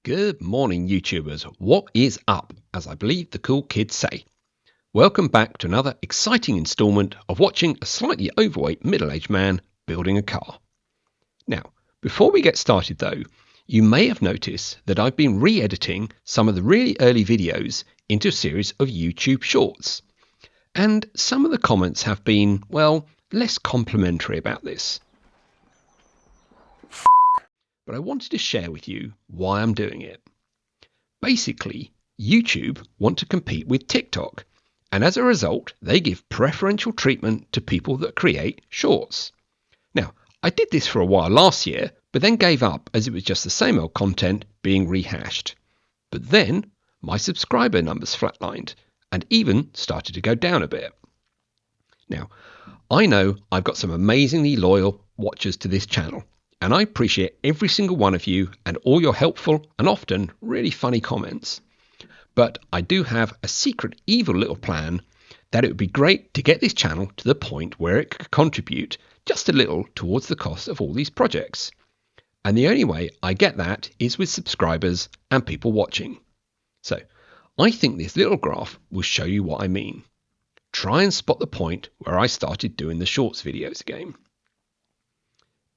Good morning, YouTubers. What is up, as I believe the cool kids say? Welcome back to another exciting installment of watching a slightly overweight middle-aged man building a car. Now, before we get started though, you may have noticed that I've been re-editing some of the really early videos into a series of YouTube shorts. And some of the comments have been, well, less complimentary about this. But I wanted to share with you why I'm doing it. Basically, YouTube want to compete with TikTok, and as a result, they give preferential treatment to people that create shorts. Now, I did this for a while last year, but then gave up as it was just the same old content being rehashed. But then, my subscriber numbers flatlined, and even started to go down a bit. Now, I know I've got some amazingly loyal watchers to this channel, and I appreciate every single one of you and all your helpful and often really funny comments. But I do have a secret evil little plan that it would be great to get this channel to the point where it could contribute just a little towards the cost of all these projects. And the only way I get that is with subscribers and people watching. So I think this little graph will show you what I mean. Try and spot the point where I started doing the shorts videos again.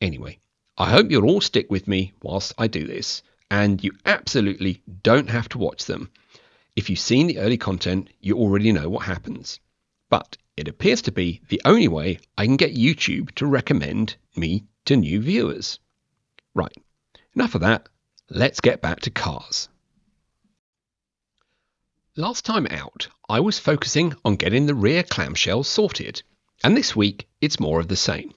Anyway, I hope you'll all stick with me whilst I do this, and you absolutely don't have to watch them. If you've seen the early content, you already know what happens. But it appears to be the only way I can get YouTube to recommend me to new viewers. Right, enough of that. Let's get back to cars. Last time out, I was focusing on getting the rear clamshell sorted, and this week it's more of the same.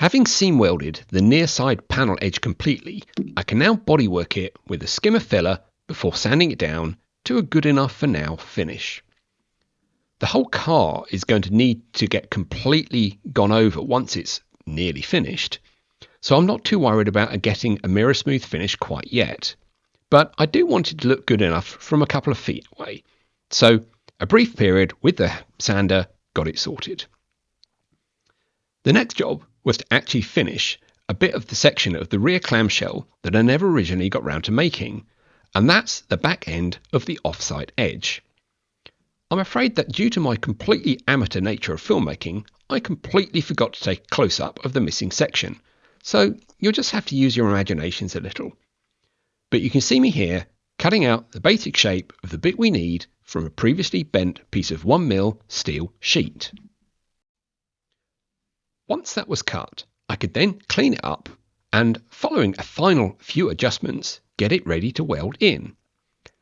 Having seam welded the near side panel edge completely, I can now bodywork it with a skimmer filler before sanding it down to a good enough for now finish. The whole car is going to need to get completely gone over once it's nearly finished, so I'm not too worried about getting a mirror smooth finish quite yet. But I do want it to look good enough from a couple of feet away, so a brief period with the sander got it sorted. The next job was to actually finish a bit of the section of the rear clamshell that I never originally got round to making, and that's the back end of the offside edge. I'm afraid that due to my completely amateur nature of filmmaking, I completely forgot to take a close-up of the missing section, so you'll just have to use your imaginations a little. But you can see me here cutting out the basic shape of the bit we need from a previously bent piece of 1mm steel sheet. Once that was cut, I could then clean it up and, following a final few adjustments, get it ready to weld in.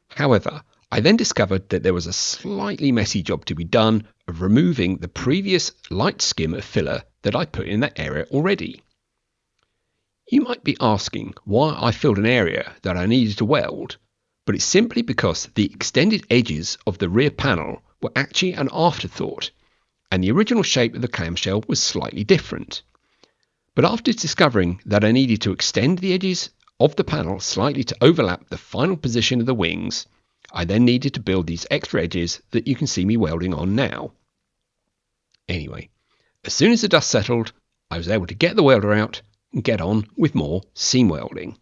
However, I then discovered that there was a slightly messy job to be done of removing the previous light skim of filler that I put in that area already. You might be asking why I filled an area that I needed to weld, but it's simply because the extended edges of the rear panel were actually an afterthought, and the original shape of the clamshell was slightly different. But after discovering that I needed to extend the edges of the panel slightly to overlap the final position of the wings, I then needed to build these extra edges that you can see me welding on now. Anyway, as soon as the dust settled, I was able to get the welder out and get on with more seam welding.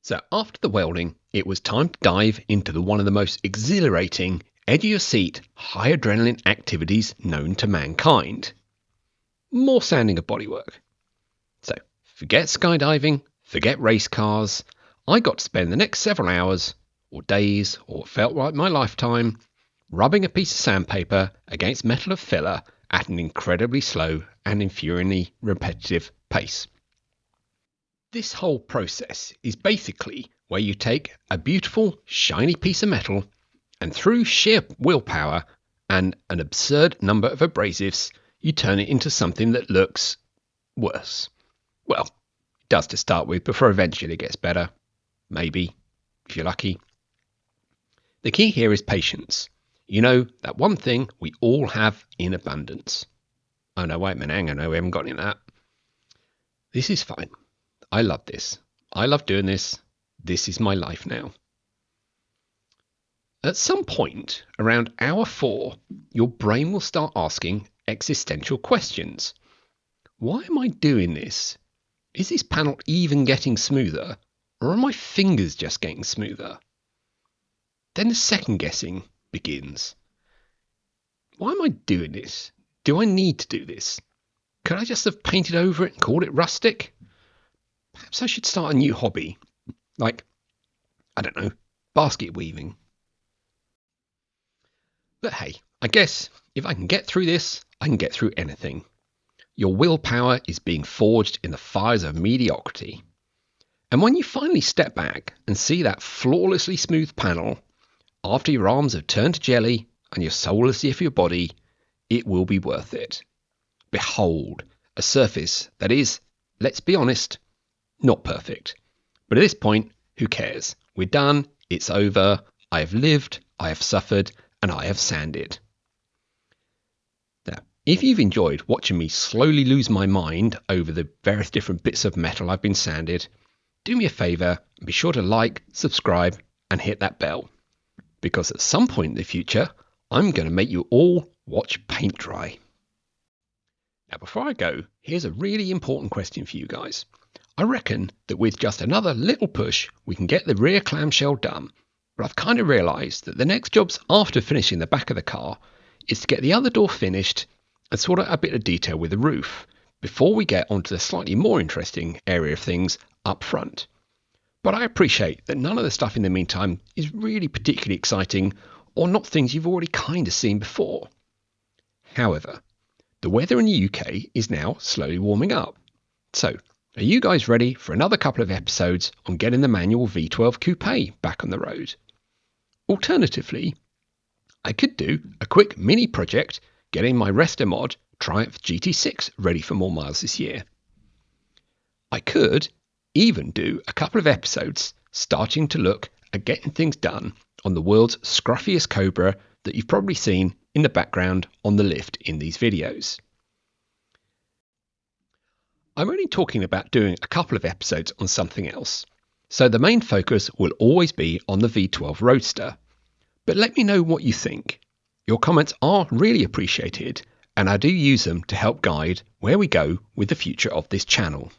So after the welding, it was time to dive into one of the most exhilarating, edge-of-your-seat, high adrenaline activities known to mankind. More sanding of bodywork. So forget skydiving, forget race cars. I got to spend the next several hours, or days, or felt like my lifetime, rubbing a piece of sandpaper against metal of filler at an incredibly slow and infuriatingly repetitive pace. This whole process is basically where you take a beautiful, shiny piece of metal and through sheer willpower and an absurd number of abrasives, you turn it into something that looks worse. Well, it does to start with, before eventually it gets better. Maybe, if you're lucky. The key here is patience. You know, that one thing we all have in abundance. Oh no, wait a minute, hang on, no, we haven't got any of that. This is fine. I love this. I love doing this. This is my life now. At some point, around hour 4, your brain will start asking existential questions. Why am I doing this? Is this panel even getting smoother? Or are my fingers just getting smoother? Then the second guessing begins. Why am I doing this? Do I need to do this? Could I just have painted over it and called it rustic? Perhaps I should start a new hobby. Like, I don't know, basket weaving. But hey, I guess if I can get through this, I can get through anything. Your willpower is being forged in the fires of mediocrity. And when you finally step back and see that flawlessly smooth panel, after your arms have turned to jelly and your soul has left your body, it will be worth it. Behold, a surface that is, let's be honest, not perfect. But at this point, who cares? We're done, it's over, I have lived, I have suffered, and I have sanded. Now, if you've enjoyed watching me slowly lose my mind over the various different bits of metal I've been sanded, do me a favour and be sure to like, subscribe, and hit that bell. Because at some point in the future, I'm going to make you all watch paint dry. Now, before I go, here's a really important question for you guys. I reckon that with just another little push, we can get the rear clamshell done. But I've kind of realised that the next jobs after finishing the back of the car is to get the other door finished and sort out a bit of detail with the roof before we get onto the slightly more interesting area of things up front. But I appreciate that none of the stuff in the meantime is really particularly exciting or not things you've already kind of seen before. However, the weather in the UK is now slowly warming up. So, are you guys ready for another couple of episodes on getting the manual V12 coupe back on the road? Alternatively, I could do a quick mini project getting my Roadster mod Triumph GT6 ready for more miles this year. I could even do a couple of episodes starting to look at getting things done on the world's scruffiest Cobra that you've probably seen in the background on the lift in these videos. I'm only talking about doing a couple of episodes on something else, so the main focus will always be on the V12 Roadster. But let me know what you think. Your comments are really appreciated, and I do use them to help guide where we go with the future of this channel.